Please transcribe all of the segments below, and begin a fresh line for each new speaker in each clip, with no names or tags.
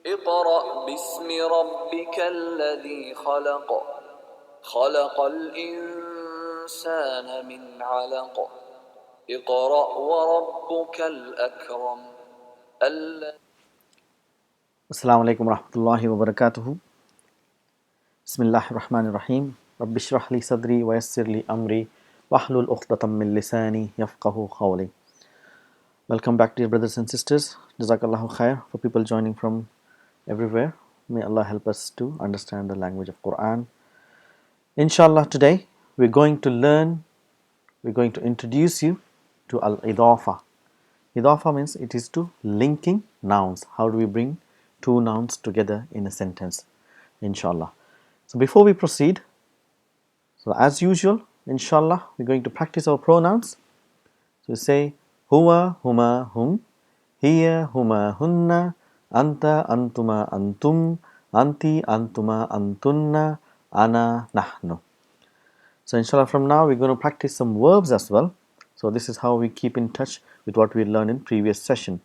اقرأ باسم ربك الذي خلق خلق الإنسان من علق اقرأ وربك الأكرم
Assalamu alaikum warahmatullahi wabarakatuh. Bismillahir Rahmanir Rahim. Rabbi shrah li sadri wa yassir li amri wahlul uqdatam min lisani yafqahu qawli. Welcome back, dear brothers and sisters. Jazakallahu khair for people joining from everywhere. May Allah help us to understand the language of Quran. Inshallah, today we're going to introduce you to al-Idafa. Idafa means it is to linking nouns. How do we bring two nouns together in a sentence? Inshallah. So before we proceed, so as usual, inshallah, we're going to practice our pronouns. So we say huwa, huma, hum, hiya, huma, hunna, anta, antuma, antum, anti, antuma, antunna, ana, nahnu. So inshallah, from now we're going to practice some verbs as well. So this is how we keep in touch with what we learned in previous session.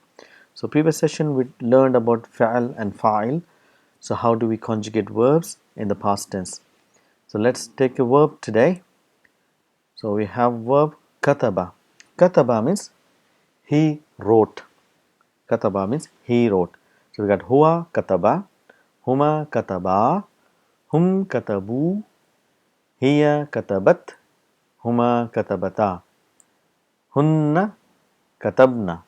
So previous session we learned about fa'al and fa'il. So how do we conjugate verbs in the past tense? So let's take a verb today. So we have verb kataba. Kataba means he wrote. Kataba means he wrote. So we got huwa kataba, huma kataba, hum katabu, hiya katabat, huma katabata, hunna katabna,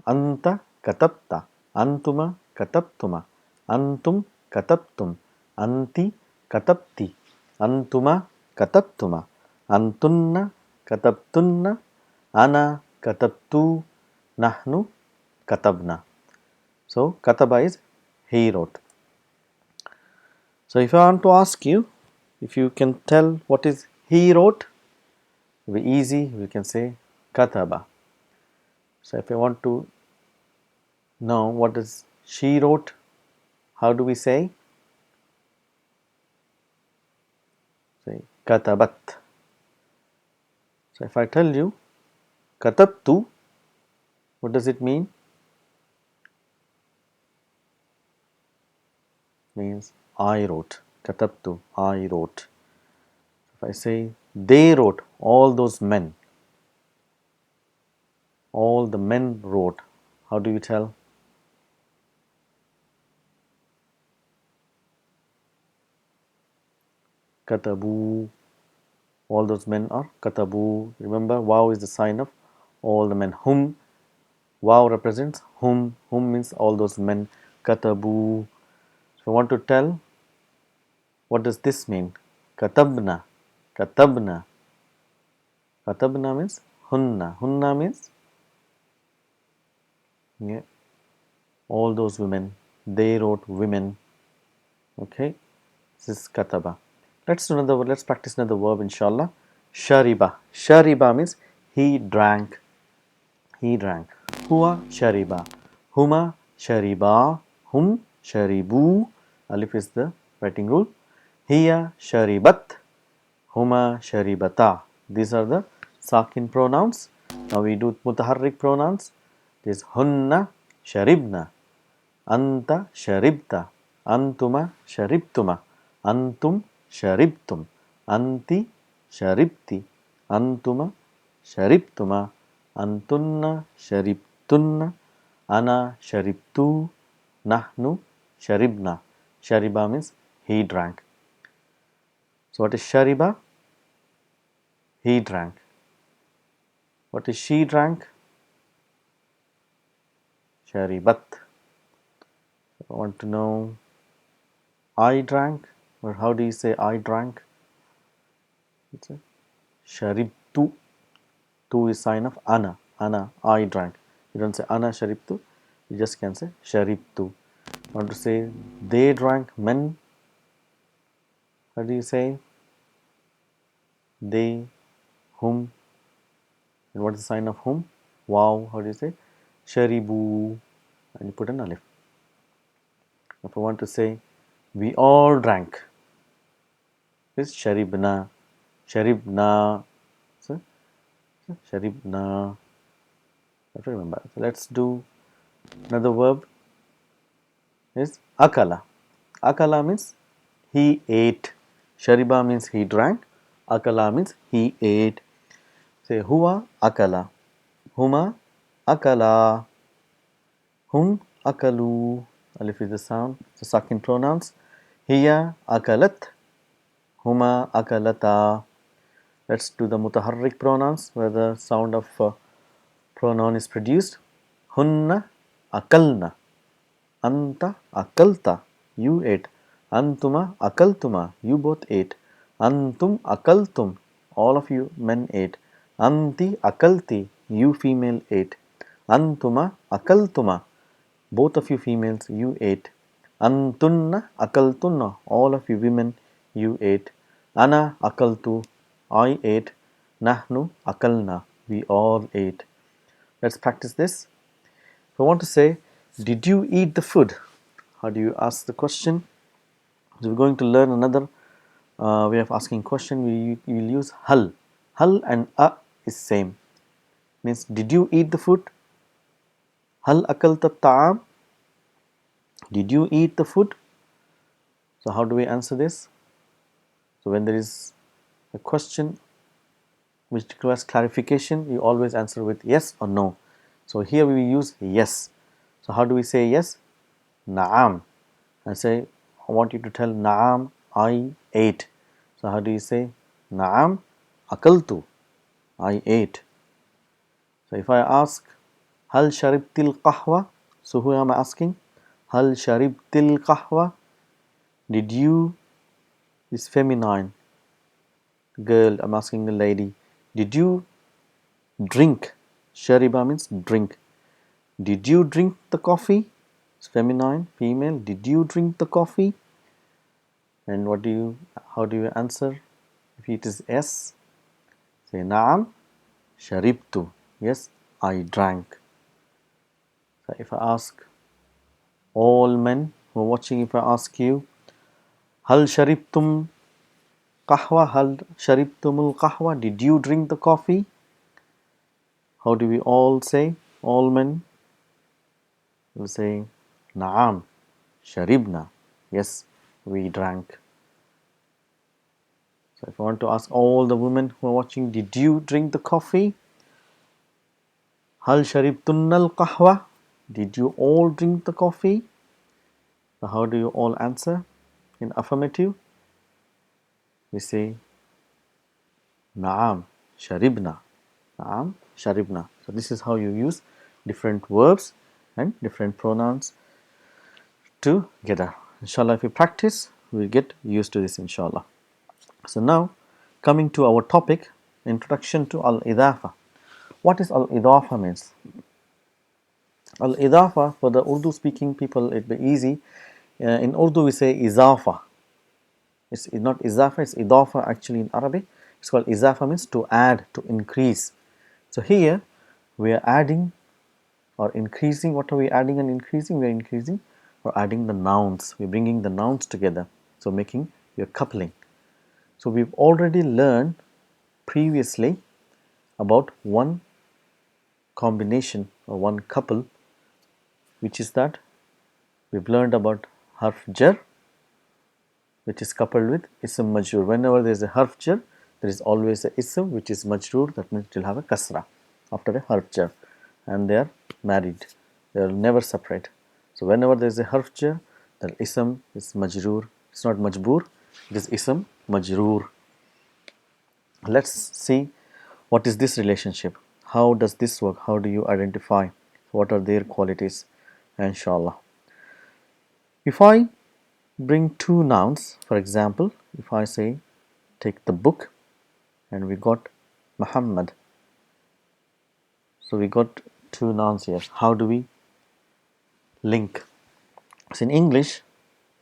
anta katabta, antuma katabtuma, antum katabtum, anti katabti, antuma katabtuma, antunna katabtunna, ana katabtu, nahnu katabna. So kataba is he wrote. So if I want to ask you, if you can tell what is he wrote, it will be easy. We can say kataba. So if I want to know what is she wrote, how do we say? Say katabat. So if I tell you katabtu, what does it mean? Means I wrote. Katabtu, I wrote. If I say they wrote, all those men, all the men wrote, how do you tell? Katabu, all those men are katabu. Remember, waw is the sign of all the men. Hum, waw represents whom. Whom means all those men. Katabu. So I want to tell, what does this mean? Katabna. Katabna. Katabna means hunna. Hunna means all those women. They wrote women. Okay. This is kataba. Let's practice another verb, inshallah. Shariba. Shariba means he drank. He drank. Huwa shariba. Huma shariba. Hum sharibu. Alif is the writing rule. Hiya sharibat. Huma sharibata. These are the sakin pronouns. Now we do mutaharrik pronouns. This hunna sharibna. Anta sharibta. Antuma sharibtuma. Antum sharibtum. Anti sharibti. Antuma sharibtuma. Antunna sharibtunna. Ana sharibtu. Nahnu sharibna. Shariba means he drank. So what is shariba? He drank. What is she drank? Sharibat. I want to know I drank, or how do you say I drank? It's a sharibtu. Tu is sign of ana. Ana, I drank. You don't say ana sharibtu. You just can say sharibtu. I want to say they drank, men. How do you say? They, whom. And what is the sign of whom? Wow. How do you say? Sharibu. And you put an alif. If I want to say we all drank, it's sharibna. Sharibna. So, sharibna. I have to remember. So let's do another verb. is akala. Akala means he ate. Shariba means he drank. Akala means he ate. Say huwa akala. Huma akala. Hum akalu. Alif is the sound. So sucking pronouns. Hiya akalat. Huma akalata. Let's do the mutaharrik pronouns where the sound of pronoun is produced. Hunna akalna. Anta akalta. You ate. Antuma akaltuma. You both ate. Antum akaltum. All of you men ate. Anti akalti. You female ate. Antuma akaltuma. Both of you females, you ate. Antunna akaltunna. All of you women, you ate. Ana akaltu. I ate. Nahnu akalna. We all ate. Let's practice this. If I want to say, did you eat the food? How do you ask the question? So we're going to learn another way of asking question. We will use hal. Hal and a is same. Means, did you eat the food? Hal akalta ta'am? Did you eat the food? So how do we answer this? So when there is a question which requires clarification, you always answer with yes or no. So here we use yes. So how do we say yes? Na'am. I say, I want you to tell Na'am, I ate. So how do you say? Na'am akaltu. I ate. So if I ask, Hal sharibtil qahwa? So who am I asking? Hal sharibtil qahwa? Did you, is feminine. Girl, I'm asking a lady. Did you drink? Shariba means drink. Did you drink the coffee? It's feminine, female. Did you drink the coffee? And how do you answer? If it is yes, say Naam sharibtu. Yes, I drank. So if I ask all men who are watching, if I ask you, Hal sharibtum qahwa? Hal sharibtumul qahwa? Did you drink the coffee? How do we all say? All men will say Naam sharibna. Yes, we drank. So if I want to ask all the women who are watching, did you drink the coffee? Hal sharibtunnal qahwa? Did you all drink the coffee? So how do you all answer in affirmative? We say Naam sharibna. Naam sharibna. So this is how you use different verbs and different pronouns together. Inshallah, if you practice, we'll get used to this, inshallah. So now, coming to our topic, introduction to al-Idafa. What is al-Idafa means? Al-Idafa, for the Urdu speaking people, it'd be easy. In Urdu we say Izafa. It's not Izafa, it's Idafa actually in Arabic. It's called Izafa, means to add, to increase. So here we are adding or increasing. What are we adding and increasing? We are increasing or adding the nouns. We're bringing the nouns together. So making your coupling. So we've already learned previously about one combination or one couple, which is that we've learned about harf jar, which is coupled with ism majroor. Whenever there is a harf jar, there is always a ism which is majroor. That means it will have a kasra after a harf jar, and they are married. They will never separate. So whenever there is a harf jar, the ism is majroor. It's not majboor, it is ism majroor. Let's see what is this relationship. How does this work? How do you identify? What are their qualities? Inshallah. If I bring two nouns, for example, if I say take the book, and we got Mohammed. So we got two nouns here. How do we link? So in English,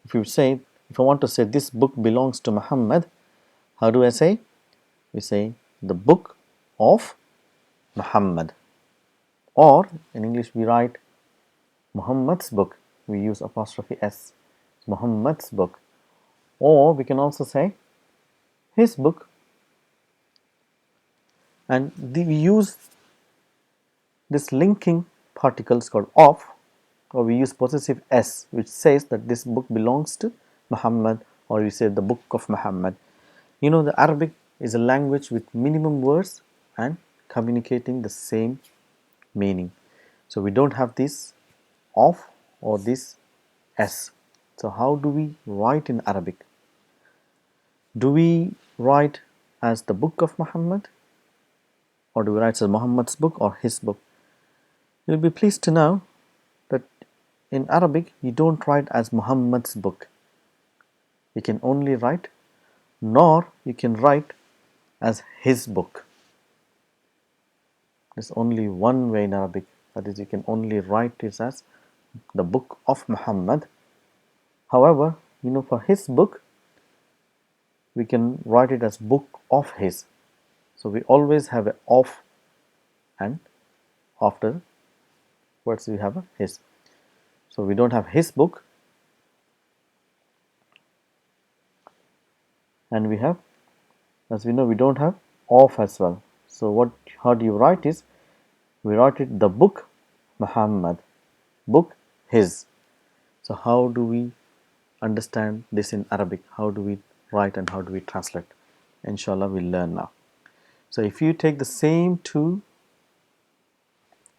if I want to say this book belongs to Mohammed, how do I say? We say the book of Mohammed. Or in English we write Muhammad's book. We use apostrophe S. Muhammad's book. Or we can also say his book. And we use this linking particles called of or we use possessive s, which says that this book belongs to Muhammad, or you say the book of Muhammad. You know, the Arabic is a language with minimum words and communicating the same meaning. So we don't have this of or this s. So how do we write in Arabic? Do we write as the book of Muhammad, or do we write as Muhammad's book or his book? You'll be pleased to know that in Arabic you don't write as Muhammad's book. You can only write, nor you can write as his book. There's only one way in Arabic, that is, you can only write it as the book of Muhammad. However, you know, for his book, we can write it as book of his. So we always have a of, and after words we have a his. So we don't have his book, and we have, as we know, we don't have of as well. So how do you write is, we write it the book Muhammad, book his. So how do we understand this in Arabic? How do we write and how do we translate? Inshallah, we'll learn now. So if you take the same two,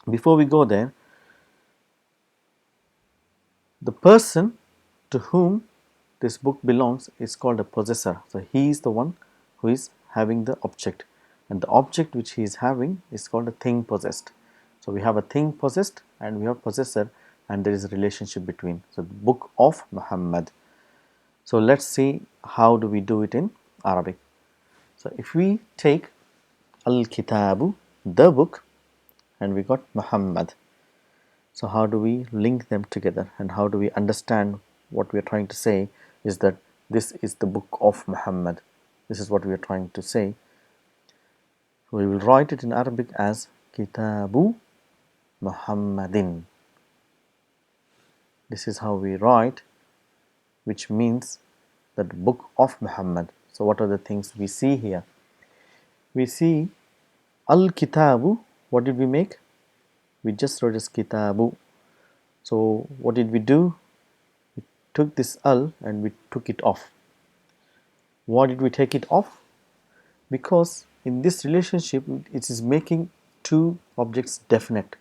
before we go there, the person to whom this book belongs is called a possessor. So he is the one who is having the object, and the object which he is having is called a thing possessed. So we have a thing possessed and we have possessor, and there is a relationship between. So the book of Muhammad. So let's see how do we do it in Arabic. So if we take al-kitabu, the book, and we got Muhammad. So how do we link them together, and how do we understand what we are trying to say is that this is the book of Muhammad. This is what we are trying to say. We will write it in Arabic as Kitabu Muhammadin. This is how we write, which means that book of Muhammad. So what are the things we see here? We see al-kitabu. What did we make? We just wrote as kitabu. So what did we do? We took this al and we took it off. Why did we take it off? Because in this relationship it is making two objects definite.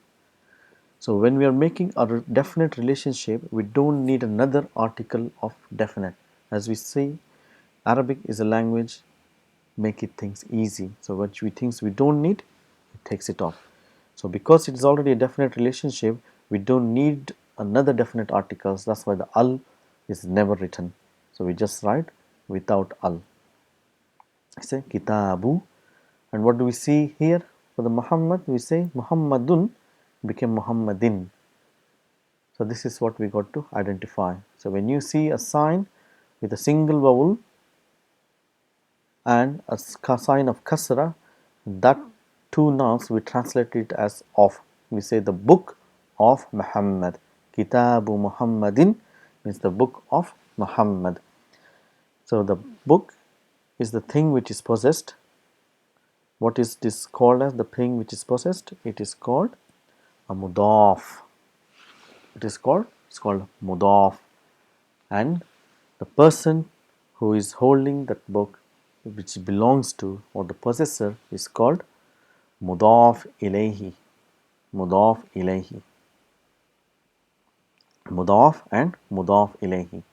So when we are making a definite relationship, we don't need another article of definite. As we say, Arabic is a language make it things easy. So what we things we don't need, it takes it off. So because it is already a definite relationship, we don't need another definite articles. That's why the al is never written. So we just write without al. I say kitabu, and what do we see here for the Muhammad? We say Muhammadun became Muhammadin. So this is what we got to identify. So when you see a sign with a single vowel and a sign of kasra, that two nouns we translate it as of. We say the book of Muhammad. Kitabu Muhammadin means the book of Muhammad. So the book is the thing which is possessed. What is this called as, the thing which is possessed? It is called a MUDAAF. It's called MUDAAF. And the person who is holding that book which belongs to, or the possessor, is called MUDAAF ILAIHI. MUDAAF ILAIHI. MUDAAF and MUDAAF ILAIHI.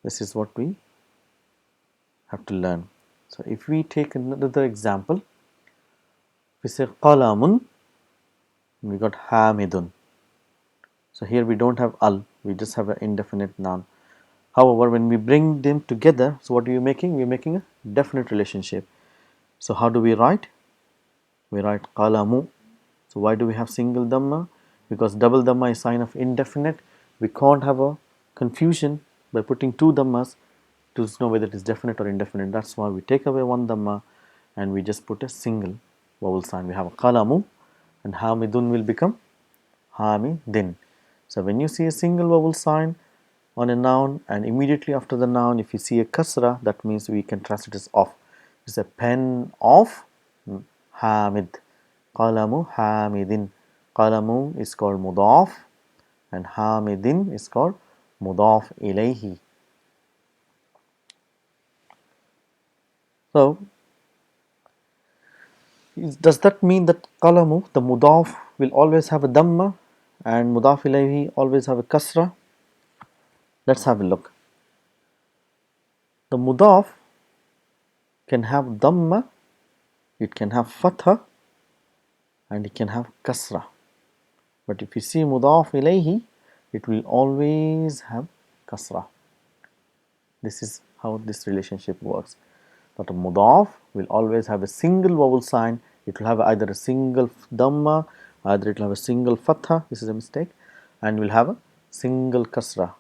This is what we have to learn. So if we take another example, we say qalamun, we got hamidun. So here we don't have al, we just have an indefinite noun. However, when we bring them together, so what are you making? We are making a definite relationship. So how do we write? We write qalamu. So why do we have single dhamma? Because double dhamma is sign of indefinite. We can't have a confusion by putting two dhammas to know whether it is definite or indefinite. That's why we take away one dhamma and we just put a single vowel sign. We have a qalamu, and hamidun will become hamidin. So when you see a single vowel sign on a noun, and immediately after the noun if you see a kasra, that means we can translate it as of. It's a pen of Hamid. Qalamu Hamidin. Qalamu is called MUDAAF and Hamidin is called MUDAAF ILAIHI. So, does that mean that Qalamu, the MUDAAF, will always have a Dhamma and MUDAAF ILAIHI always have a Kasra? Let's have a look. The MUDAAF can have Dhamma, it can have Fatha, and it can have Kasra. But if you see MUDAAF ILAIHI, it will always have Kasra. This is how this relationship works. But a MUDAAF will always have a single vowel sign. It will have either a single Dhamma, either it will have a single Fatha, this is a mistake, and will have a single Kasra.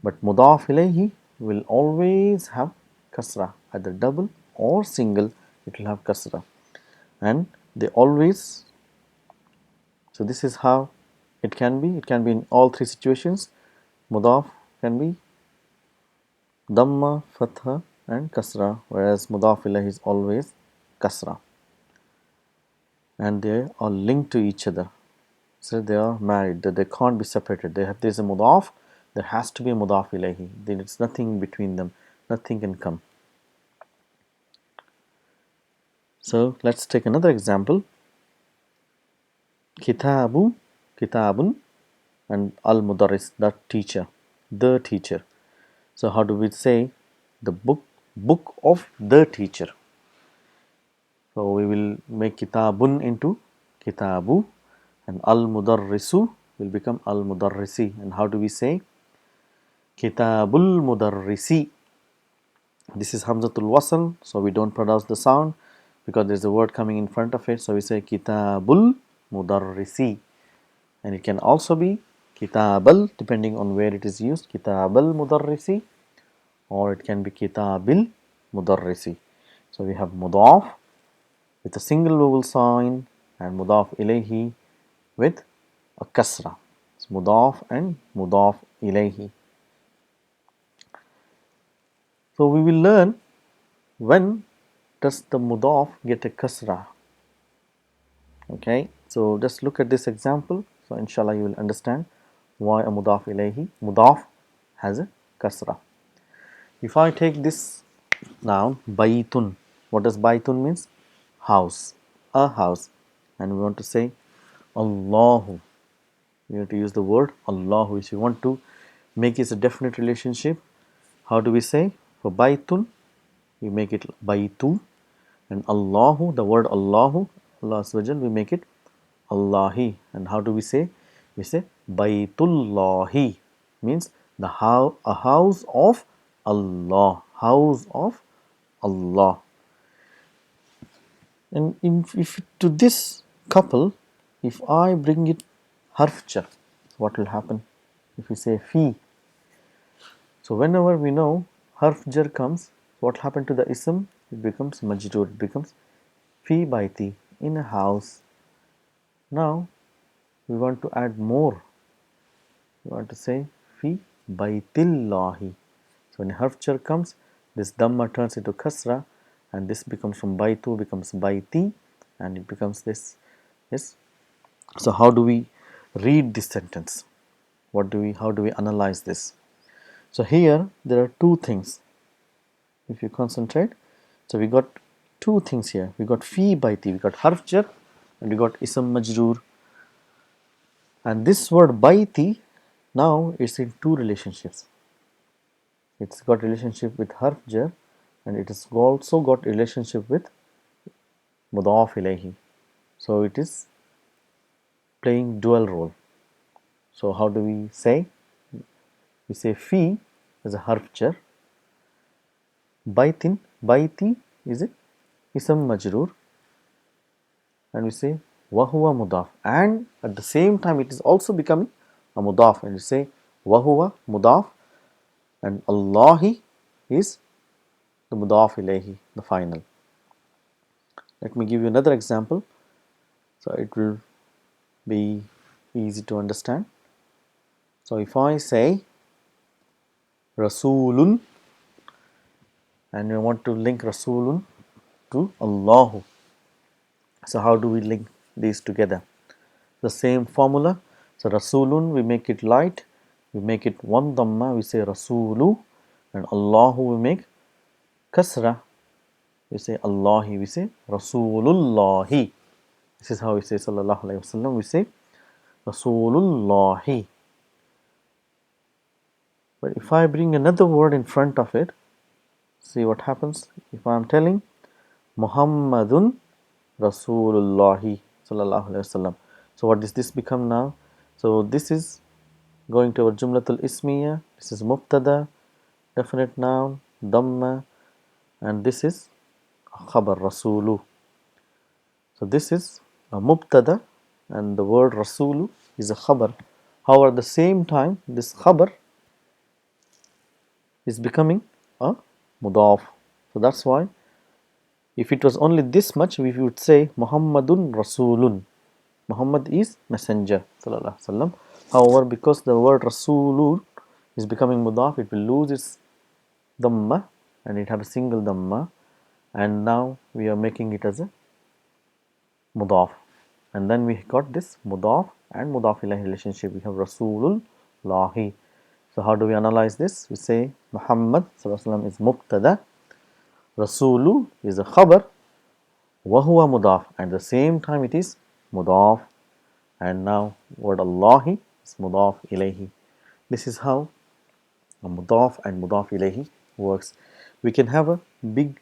But MUDAAF ILAIHI will always have Kasra, either double or single, it will have Kasra. And they always, so this is how it can be in all three situations. MUDAAF can be Dhamma, Fatha and Kasra, whereas MUDAAF ILAIHI is always Kasra. And they are linked to each other. So they are married, they can't be separated. There is a MUDAAF, there has to be a MUDAAF ILAIHI. There is nothing between them, nothing can come. So let's take another example. Kitabu, Kitabun, and al-Mudarris, the teacher, the teacher. So how do we say the book of the teacher? So we will make Kitabun into Kitabu, and al-Mudarrisu will become al-Mudarrisi. And how do we say Kitabul Mudarrisi? This is Hamzatul Wasl, so we don't pronounce the sound because there's a word coming in front of it. So we say Kitabul Mudarrisi. And it can also be Kitabal, depending on where it is used, Kitabal Mudarrisi, or it can be Kitabil Mudarrisi. So we have MUDAAF with a single vowel sign and MUDAAF ILAIHI with a Kasra. It's MUDAAF and MUDAAF ILAIHI. So we will learn when does the MUDAAF get a Kasra. Okay, so just look at this example. So inshallah you will understand why a MUDAAF ILAIHI, MUDAAF has a Kasra. If I take this noun Baytun, what does Baytun means? House, a house. And we want to say Allahu. We have to use the word Allahu. If you want to make it a definite relationship, how do we say? For Baytun, we make it Baytu, and Allahu, the word Allahu, Allah Azawajal, we make it Allahi. And how do we say? We say Baytullahi, means the a house of Allah, house of Allah. And if to this couple, if I bring it harf jar, what will happen? If we say fi, so whenever we know harf jar comes, what happened to the ism? It becomes majroor, it becomes fi baiti, in a house. Now we want to add more. We want to say fi baitillahi. So when harf jar comes, this dhamma turns into kasra, and this becomes from baitu becomes baiti, and it becomes this. So how do we read this sentence? How do we analyze this? So here there are two things. If you concentrate, so we got two things here. We got fi baiti, we got harf jar, and we got ism majroor. And this word baiti now is in two relationships. It's got relationship with harf jar, and it has also got relationship with MUDAAF ILAIHI. So it is playing dual role. So how do we say? We say fi as a harf jar, baitin, baiti is a ism majroor, and we say wahuwa mudaaf, and at the same time it is also becoming a mudaaf, and we say wahuwa mudaaf, and Allahi is the mudaaf ilayhi, the final. Let me give you another example so it will be easy to understand. So if I say Rasulun, and we want to link Rasulun to Allahu, so how do we link these together? The same formula. So Rasulun, we make it light, we make it one dhamma, we say Rasulu, and Allahu we make kasra, we say Allahi, we say Rasulullahi. This is how we say Sallallahu Alaihi Wasallam, we say Rasulullahi. But if I bring another word in front of it, see what happens. If I am telling Muhammadun Rasulullahi Sallallahu Alaihi Wasallam. So what does this become now? So this is going to our Jumlatul Ismiya. This is Mubtada, definite noun, Dhamma, and this is Khabar Rasulu. So this is a Mubtada and the word Rasulu is a Khabar. However, at the same time, this Khabar is becoming a Mudaaf. So that's why if it was only this much, we would say Muhammadun Rasulun. Muhammad is messenger. Sallallahu Alaihi Wasallam. However, because the word Rasulun is becoming Mudaaf, it will lose its Dhamma and it have a single Dhamma, and now we are making it as a Mudaaf. And then we got this Mudaaf and Mudaaf Ilaihi relationship. We have Rasulullahi. So how do we analyze this? We say Muhammad Sallallahu Alaihi Wasallam is Mubtada, Rasulu is a Khabar, Wahuwa Mudaaf, and at the same time it is Mudaaf, and now word Allahi is Mudaaf Ilaihi. This is how a Mudaaf and Mudaaf Ilaihi works. We can have a big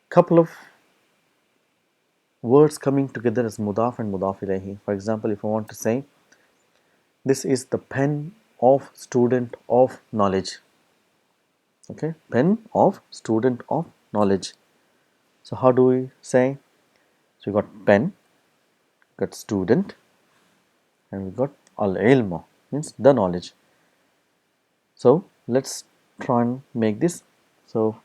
couple of words coming together as Mudaaf and Mudaaf Ilaihi. For example, if I want to say this is the pen of student of knowledge. Okay, pen of student of knowledge. So how do we say? So we got pen, got student, and we got al-ilm, means the knowledge. So let's try and make this. So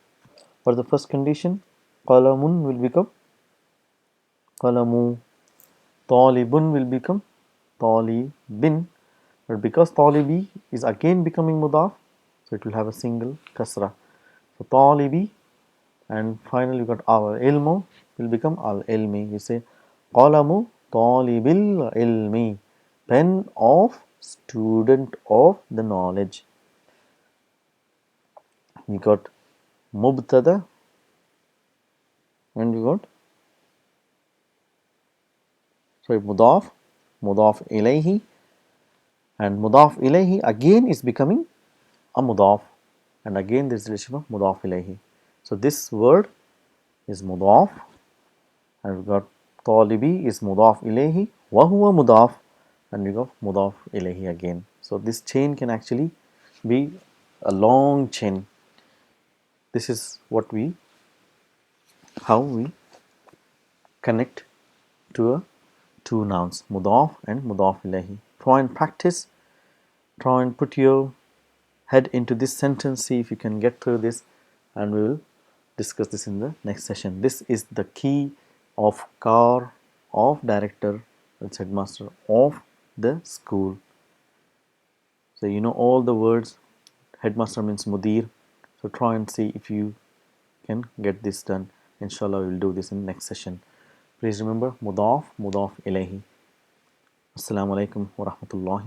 for the first condition, qalamun will become qalamu, talibun will become talibin, but because talibi is again becoming mudaf, so it will have a single kasra. So talibi, and finally we got our ilmu will become al ilmi. We say qalamu talibil ilmi, pen of student of the knowledge. We got mubtada and we got mudaf, mudaf ilayhi, and mudaf ilayhi again is becoming a mudaf, and again there is relation of mudaf ilayhi. So this word is mudaf, and we got talibi is mudaf ilayhi, wa huwa mudaf, and we got mudaf ilayhi again. So this chain can actually be a long chain. This is how we connect to two nouns, mudaf and mudaf ilayhi. Try and practice, try and put your head into this sentence, see if you can get through this, and we will discuss this in the next session. This is the key of car, of director, that's headmaster of the school. So you know all the words. Headmaster means mudir. So try and see if you can get this done. Inshallah, we will do this in the next session. Please remember mudaf, mudaf ilayhi. Assalamu alaikum wa rahmatullahi.